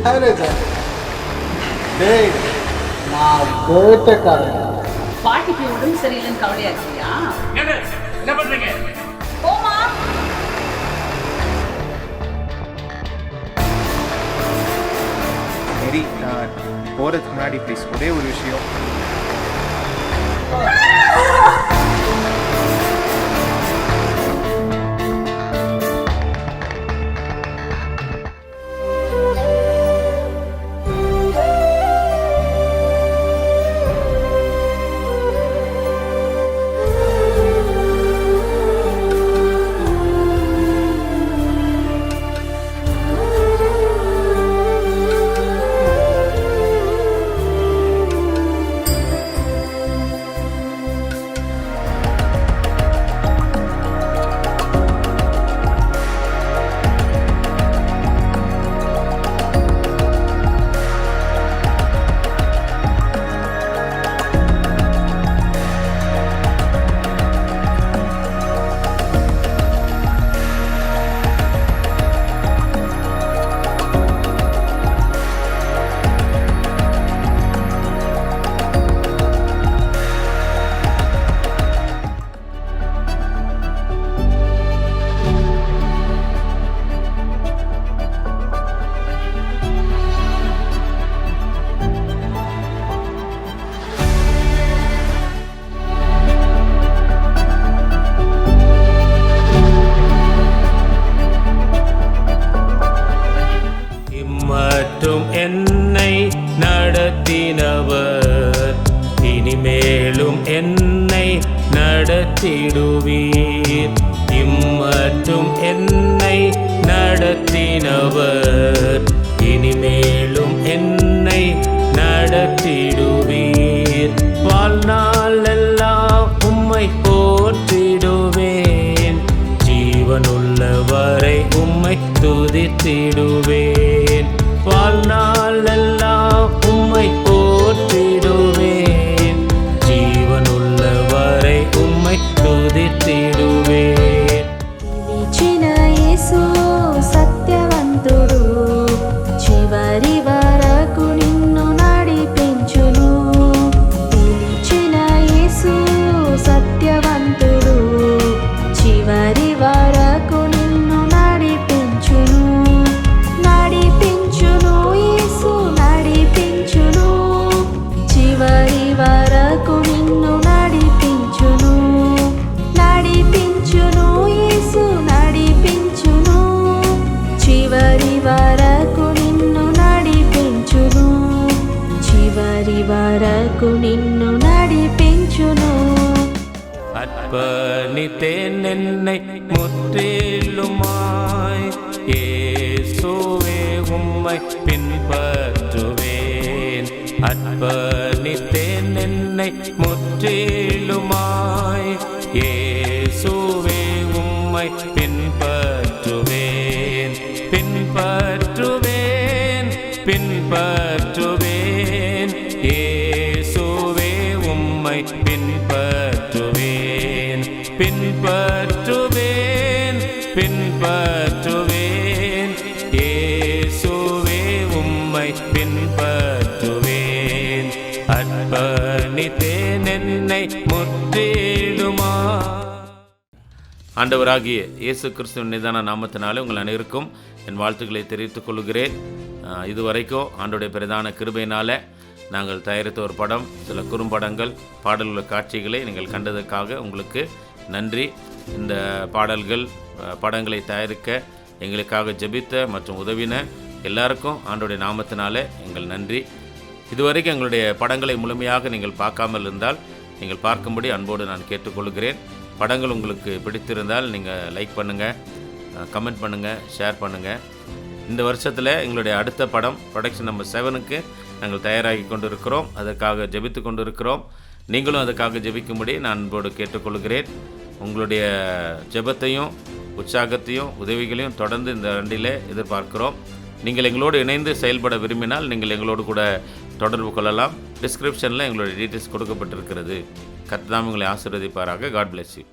Manager. டேய், நான் வேட்டைக்காரன். பாட்டிக்கு உடம்பு சரியில்லைன்னு கவலையா இருக்கியா? என்ன பண்றீங்க? போமா. மேரி, நான் போகிறதுக்கு முன்னாடி ப்ளீஸ் ஒரே ஒரு விஷயம். என்னை நடத்தினவர் இனிமேலும் என்னை நடத்திடுவீர். இம்மட்டும் என்னை நடத்தினவர் இனிமேலும் என்னை நடத்திடுவீர். வாழ்நாள் எல்லாம் உம்மை போற்றிடுவேன். ஜீவனுள்ள வரை உம்மை துதித்திடுவேன். வாழ்நாள் எல்லாம் உம்மை போற்றிடுவேன். ஜீவனுள்ள வரை உம்மை துதித்திடுவேன். పిలిచిన యేసు సత్యవంతుడు, చివరి వరకు నిన్ను నడిపించును. పిలిచిన యేసు సత్యవంతుడు, చివరి వరకు నిన్ను నడిపించును. నడిపించును యేసు నడిపించును, చివరి వరకు నిన్ను నడిపించును. నడిపించును యేసు నడిపించును, చివరి వరకు నిన్ను నడిపించును. చివరి వరకు నిన్ను నడిపించును. அர்ப்பணித்தேன் என்னை முற்றிலுமாய். இயேசுவே உம்மை பின்பற்றுவேன். அர்ப்பணித்தேன் என்னை முற்றிலுமாய். இயேசுவே உம்மை பின்பற்றுவேன். பின்பற்றுவேன் பின்பற்றுவேன். இயேசுவே உம்மை பின்பற்றுவேன். பின்பற்றுவேன் பின்பற்றுவேன். இயேசுவே உம்மை பின்பற்றுவேன். அர்ப்பணித்தேன் என்னை முற்றிலுமா. ஆண்டவராகிய இயேசு கிறிஸ்துவின் நிதான நாமத்தினாலே உங்கள் அனைவருக்கும் என் வாழ்த்துக்களை தெரிவித்துக் கொள்கிறேன். இதுவரைக்கும் ஆண்டோடைய பிரதான கிருபையினால் நாங்கள் தயாரித்த ஒரு படம், சில குறும்படங்கள், பாடல்கள், காட்சிகளை நீங்கள் கண்டதற்காக உங்களுக்கு நன்றி. இந்த பாடல்கள், படங்களை தயாரிக்க எங்களுக்காக ஜெபித்த மற்றும் உதவின எல்லாருக்கும் ஆண்டோடைய நாமத்தினாலே எங்கள் நன்றி. இதுவரைக்கும் எங்களுடைய படங்களை முழுமையாக நீங்கள் பார்க்காமல் இருந்தால் நீங்கள் பார்க்கும்படி அன்போடு நான் கேட்டுக்கொள்கிறேன். படங்கள் உங்களுக்கு பிடித்திருந்தால் நீங்கள் லைக் பண்ணுங்கள், கமெண்ட் பண்ணுங்கள், ஷேர் பண்ணுங்கள். இந்த வருஷத்தில் எங்களுடைய அடுத்த படம் ப்ரொடக்ஷன் நம்பர் 7க்கு நாங்கள் தயாராகி கொண்டிருக்கிறோம். அதற்காக ஜெபித்து கொண்டிருக்கிறோம். நீங்களும் அதற்காக ஜெபிக்கும்படி நான் அன்போடு கேட்டுக்கொள்கிறேன். உங்களுடைய ஜெபத்தையும் உற்சாகத்தையும் உதவிகளையும் தொடர்ந்து இந்த ஆண்டிலே எதிர்பார்க்கிறோம். நீங்கள் எங்களோடு இணைந்து செயல்பட விரும்பினால் நீங்கள் எங்களோடு கூட தொடர்பு கொள்ளலாம். டிஸ்கிரிப்ஷனில் எங்களுடைய டீட்டெயில்ஸ் கொடுக்கப்பட்டிருக்கிறது. கர்த்தர் உங்களை ஆசீர்வதிப்பாராக. God bless you.